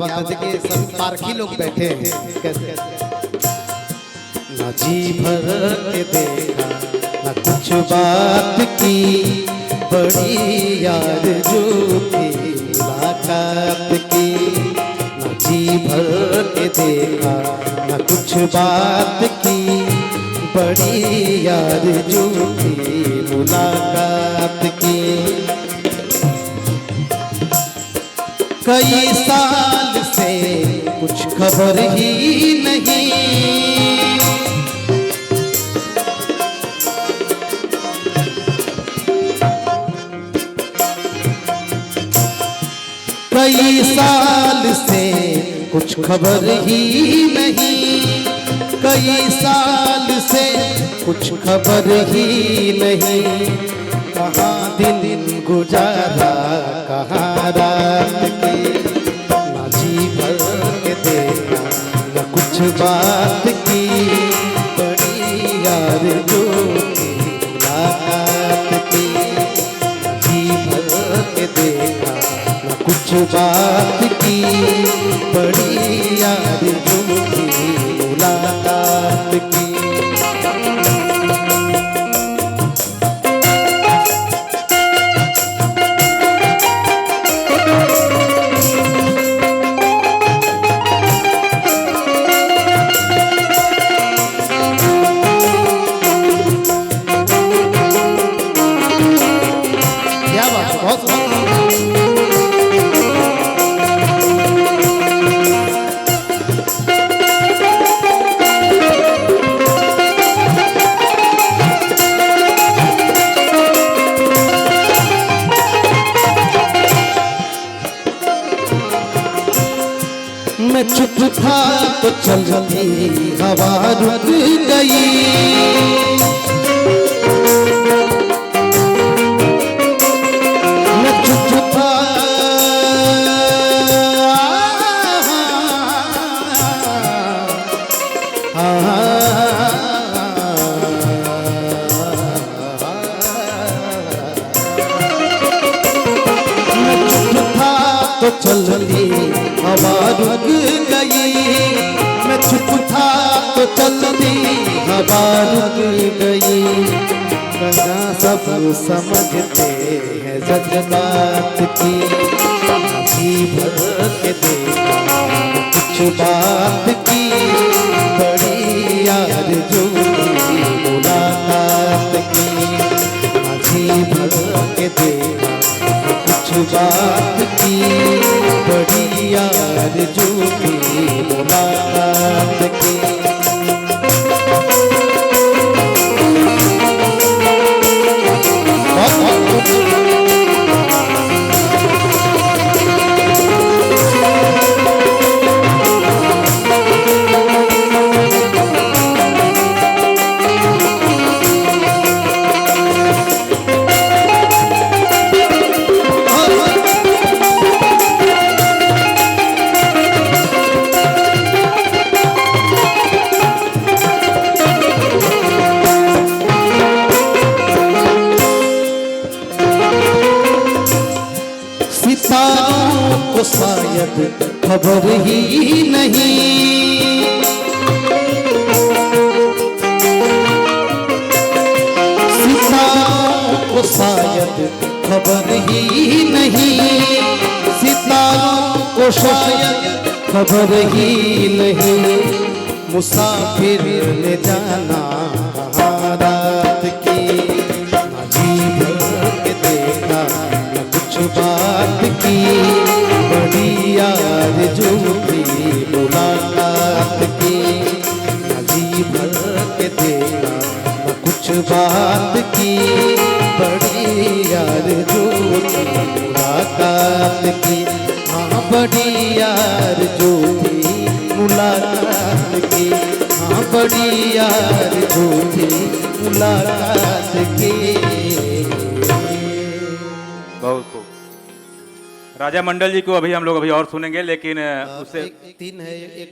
के सब पारखी लोग बैठे हैं कैसे ना जी भर के देखा ना कुछ बात की बड़ी यार जो थी मुलाकात की ना जी भर के देखा ना कुछ बात की बड़ी यार जो थी मुलाकात की कई साल से कुछ खबर ही नहीं कई साल से कुछ खबर ही नहीं कई साल से कुछ खबर ही नहीं कहाँ दिन गुजारा कहाँ रात की ना जी भर के देखा न कुछ बात की बड़ी यार जो मुलाकात की ना जी भर के देखा न कुछ बात की बड़ी यार जो मुलाकात की मैं चुप था तो चलती हवा रुक गई मैं चुप था मैं चुप था तो चलती हवा रुक गई मैं चुप था तो चलती हवा रुक गई कहाँ सब समझते हैं जज्बात की जी भर के देखा कुछ बात की बड़ी यार जो मुलाकात की जी भर के देखा कुछ बात की बड़ी यार जो की मुलाकात की सितारों को शायद खबर ही नहीं सितारों को शायद खबर ही नहीं सितारों को शायद खबर ही नहीं मुसाफिर ले जाना रात की जी भर के देखा कुछ बात की बड़ी यार जो थी मुलाकात की जी भर के देखा कुछ बात की बड़ी यार जो थी मुलाकात की हाँ बड़ी यार जो थी मुलाकात की हाँ बड़ी यार जो थी मुलाकात की। बहुत खूब। राजा मंडल जी को अभी हम लोग और सुनेंगे, लेकिन उससे तीन है एक